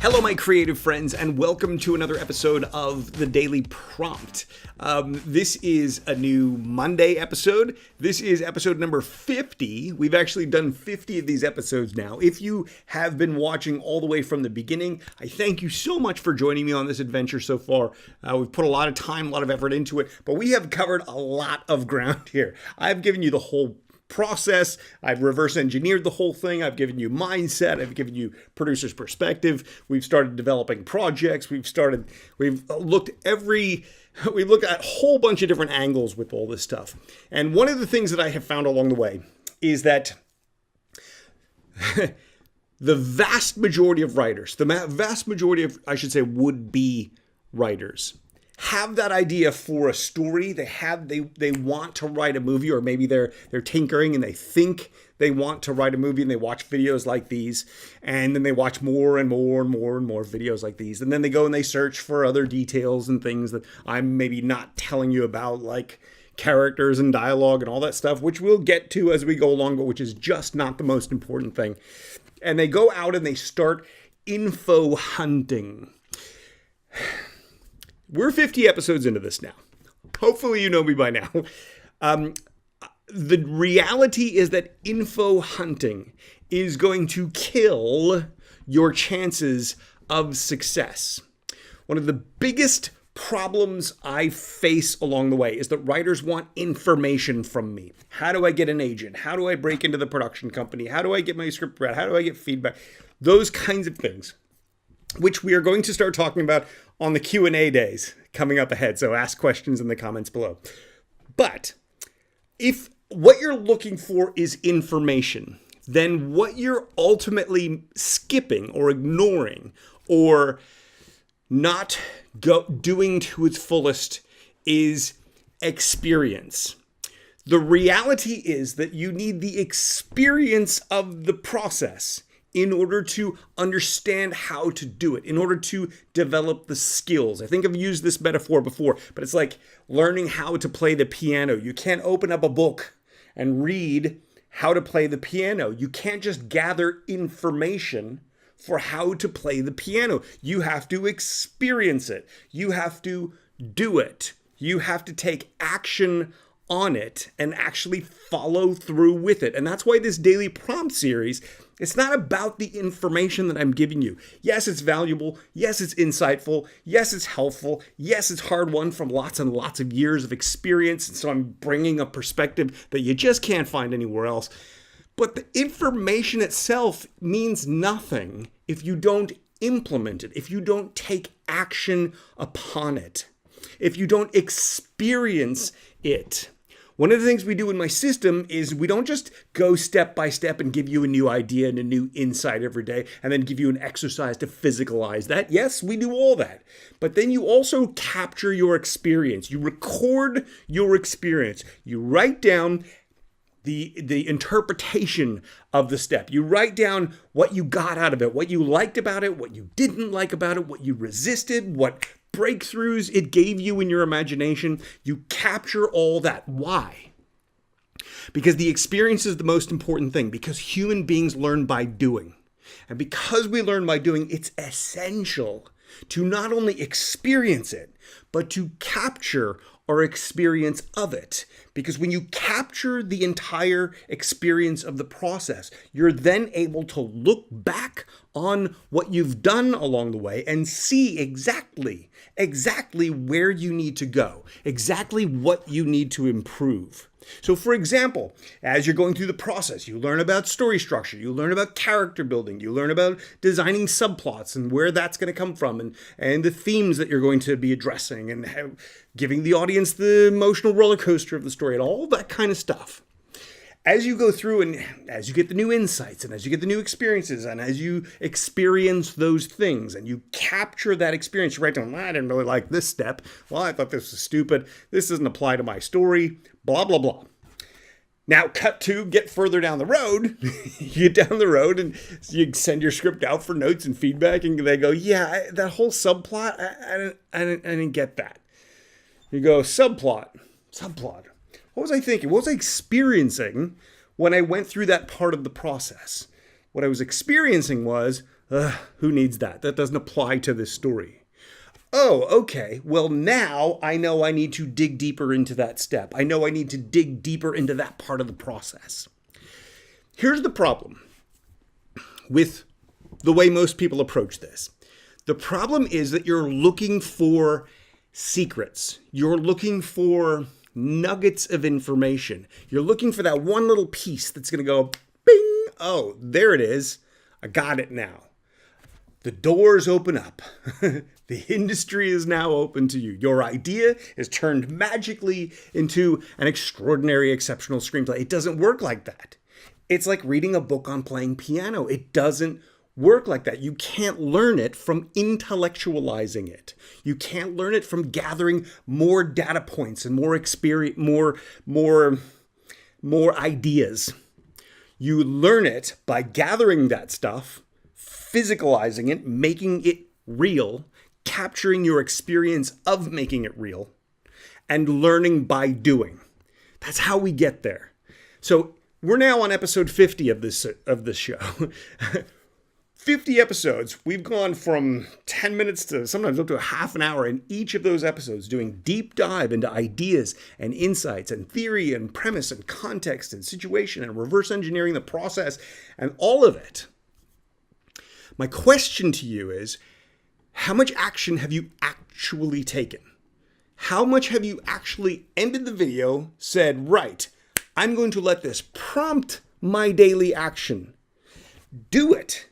Hello, my creative friends, and welcome to another episode of The Daily Prompt. This is a new Monday episode. This is episode number 50. We've actually done 50 of these episodes now. If you have been watching all the way from the beginning, I thank you so much for joining me on this adventure so far. We've put a lot of time, a lot of effort into it, but we have covered a lot of ground here. I've given you the whole process. I've reverse engineered the whole thing. I've given you mindset. I've given you producer's perspective. We've started developing projects. We've looked at a whole bunch of different angles with all this stuff. And one of the things that I have found along the way is that the vast majority of writers, I should say, would-be writers, have that idea for a story. They want to write a movie, or maybe they're tinkering and they think they want to write a movie, and they watch videos like these, and then they watch more and more and more and more videos like these, and then they go and they search for other details and things that I'm maybe not telling you about, like characters and dialogue and all that stuff, which we'll get to as we go along, but which is just not the most important thing. And they go out and they start info hunting. We're 50 episodes into this now. Hopefully you know me by now. The reality is that info hunting is going to kill your chances of success. One of the biggest problems I face along the way is that writers want information from me. How do I get an agent? How do I break into the production company? How do I get my script read? How do I get feedback? Those kinds of things, which we are going to start talking about on the Q&A days coming up ahead. So ask questions in the comments below. But if what you're looking for is information, then what you're ultimately skipping or ignoring or not doing to its fullest is experience. The reality is that you need the experience of the process in order to understand how to do it, in order to develop the skills. I think I've used this metaphor before, but it's like learning how to play the piano. You can't open up a book and read how to play the piano. You can't just gather information for how to play the piano. You have to experience it. You have to do it. You have to take action on it and actually follow through with it. And that's why this daily prompt series, it's not about the information that I'm giving you. Yes, it's valuable. Yes, it's insightful. Yes, it's helpful. Yes, it's hard-won from lots and lots of years of experience. And so I'm bringing a perspective that you just can't find anywhere else. But the information itself means nothing if you don't implement it, if you don't take action upon it, if you don't experience it. One of the things we do in my system is we don't just go step by step and give you a new idea and a new insight every day and then give you an exercise to physicalize that. Yes, we do all that. But then you also capture your experience. You record your experience. You write down the interpretation of the step. You write down what you got out of it, what you liked about it, what you didn't like about it, what you resisted, what breakthroughs it gave you in your imagination. You capture all that. Why? Because the experience is the most important thing, because human beings learn by doing. And because we learn by doing, it's essential to not only experience it, but to capture our experience of it. Because when you capture the entire experience of the process, you're then able to look back on what you've done along the way and see exactly where you need to go, exactly what you need to improve. So for example, as you're going through the process, you learn about story structure, you learn about character building, you learn about designing subplots and where that's going to come from, and the themes that you're going to be addressing, and giving the audience the emotional roller coaster of the story and all that kind of stuff. As you go through and as you get the new insights and as you get the new experiences and as you experience those things and you capture that experience, you write down, I didn't really like this step. Well, I thought this was stupid. This doesn't apply to my story, blah, blah, blah. Now, cut to get further down the road. You get down the road and you send your script out for notes and feedback, and they go, yeah, that whole subplot, I didn't get that. You go, subplot. What was I thinking? What was I experiencing when I went through that part of the process? What I was experiencing was Who needs that? That doesn't apply to this story. Oh, okay. Well, now I know I need to dig deeper into that step. I know I need to dig deeper into that part of the process. Here's the problem with the way most people approach this. The problem is that you're looking for secrets. You're looking for nuggets of information. You're looking for that one little piece that's going to go, bing, oh, there it is. I got it now. The doors open up. The industry is now open to you. Your idea is turned magically into an extraordinary, exceptional screenplay. It doesn't work like that. It's like reading a book on playing piano. It doesn't work like that. You can't learn it from intellectualizing it. You can't learn it from gathering more data points and more experience, more ideas. You learn it by gathering that stuff, physicalizing it, making it real, capturing your experience of making it real, and learning by doing. That's how we get there. So we're now on episode 50 of this show. 50 episodes. We've gone from 10 minutes to sometimes up to a half an hour in each of those episodes, doing deep dive into ideas and insights and theory and premise and context and situation and reverse engineering the process and all of it. My question to you is, how much action have you actually taken? How much have you actually ended the video, said, right, I'm going to let this prompt my daily action. Do it.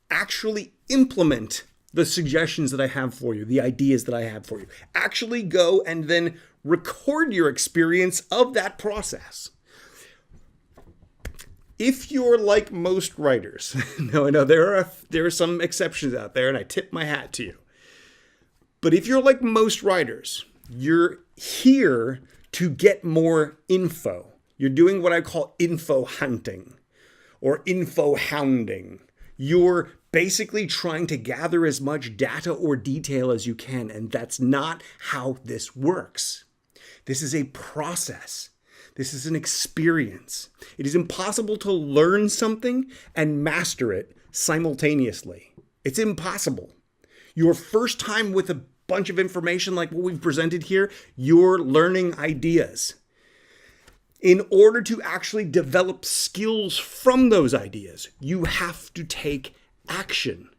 Actually implement the suggestions that I have for you, the ideas that I have for you. Actually go and then record your experience of that process. If you're like most writers, no, I know there are some exceptions out there, and I tip my hat to you. But if you're like most writers, you're here to get more info. You're doing what I call info hunting or info hounding. You're basically trying to gather as much data or detail as you can, and that's not how this works. This is a process. This is an experience. It is impossible to learn something and master it simultaneously. It's impossible. Your first time with a bunch of information like what we've presented here, you're learning ideas. In order to actually develop skills from those ideas, you have to take action.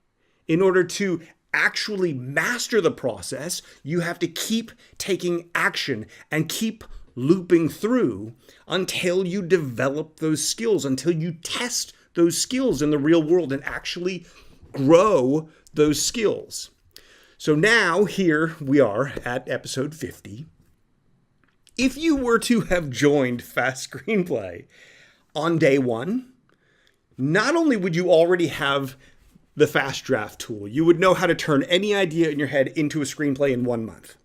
In order to actually master the process, you have to keep taking action and keep looping through until you develop those skills, until you test those skills in the real world and actually grow those skills. So now here we are at episode 50. If you were to have joined Fast Screenplay on day one, not only would you already have the fast draft tool, you would know how to turn any idea in your head into a screenplay in 1 month.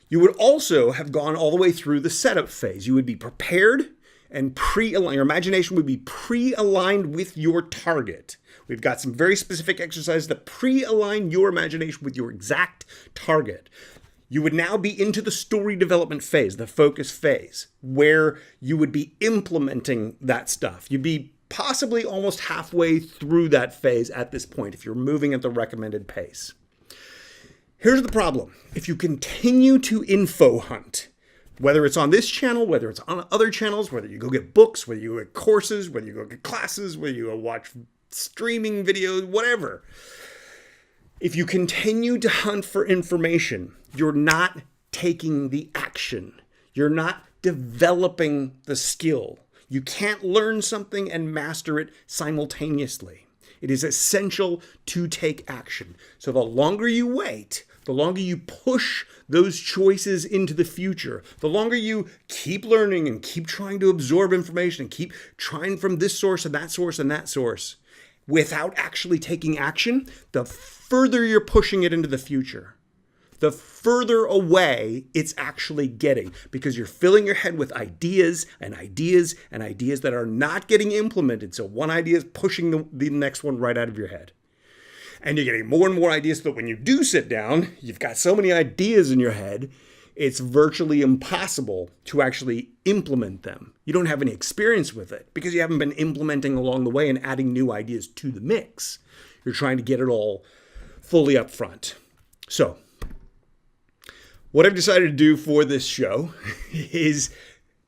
You would also have gone all the way through the setup phase. You would be prepared and pre-aligned. Your imagination would be pre-aligned with your target. We've got some very specific exercises that pre-align your imagination with your exact target. You would now be into the story development phase, the focus phase, where you would be implementing that stuff. You'd be possibly almost halfway through that phase at this point if you're moving at the recommended pace. Here's the problem. If you continue to info hunt, whether it's on this channel, whether it's on other channels, whether you go get books, whether you go get courses, whether you go get classes, whether you go watch streaming videos, whatever. If you continue to hunt for information, you're not taking the action. You're not developing the skill. You can't learn something and master it simultaneously. It is essential to take action. So the longer you wait, the longer you push those choices into the future, the longer you keep learning and keep trying to absorb information and keep trying from this source and that source and that source without actually taking action, the further you're pushing it into the future, the further away it's actually getting, because you're filling your head with ideas and ideas and ideas that are not getting implemented. So one idea is pushing the next one right out of your head. And you're getting more and more ideas so that when you do sit down, you've got so many ideas in your head, it's virtually impossible to actually implement them. You don't have any experience with it because you haven't been implementing along the way and adding new ideas to the mix. You're trying to get it all fully up front. So, what I've decided to do for this show is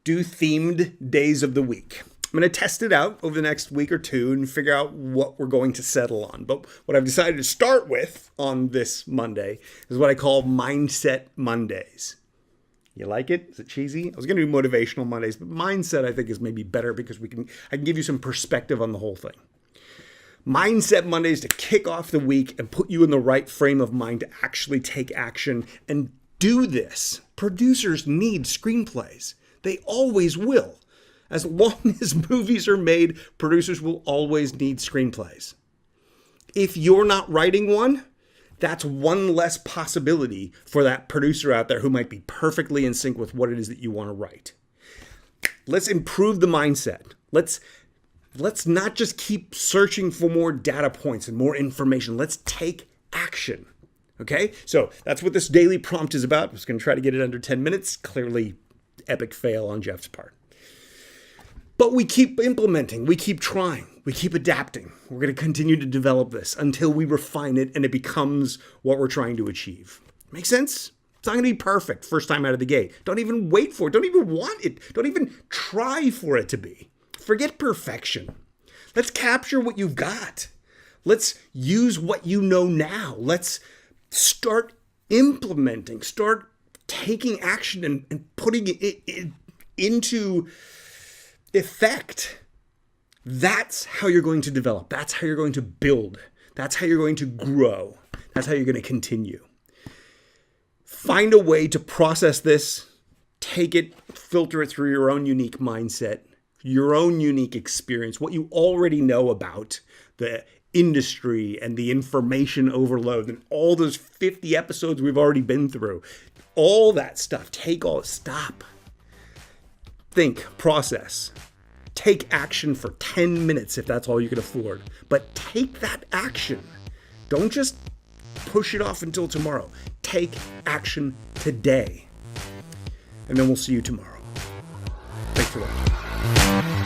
do themed days of the week. I'm going to test it out over the next week or two and figure out what we're going to settle on. But what I've decided to start with on this Monday is what I call Mindset Mondays. You like it? Is it cheesy? I was going to do Motivational Mondays, but Mindset I think is maybe better because I can give you some perspective on the whole thing. Mindset Mondays to kick off the week and put you in the right frame of mind to actually take action and do this. Producers need screenplays. They always will. As long as movies are made, producers will always need screenplays. If you're not writing one, that's one less possibility for that producer out there who might be perfectly in sync with what it is that you want to write. Let's improve the mindset. Let's not just keep searching for more data points and more information. Let's take action. Okay? So that's what this daily prompt is about. I was going to try to get it under 10 minutes. Clearly, epic fail on Jeff's part. But we keep implementing, we keep trying, we keep adapting. We're going to continue to develop this until we refine it and it becomes what we're trying to achieve. Make sense? It's not going to be perfect first time out of the gate. Don't even wait for it. Don't even want it. Don't even try for it to be. Forget perfection. Let's capture what you've got. Let's use what you know now. Let's start implementing, start taking action and putting it into effect. That's how you're going to develop. That's how you're going to build. That's how you're going to grow. That's how you're going to continue. Find a way to process this, take it, filter it through your own unique mindset, your own unique experience, what you already know about the industry and the information overload and all those 50 episodes we've already been through. All that stuff. Stop. Think, process. Take action for 10 minutes if that's all you can afford. But take that action. Don't just push it off until tomorrow. Take action today. And then we'll see you tomorrow. Thanks for watching.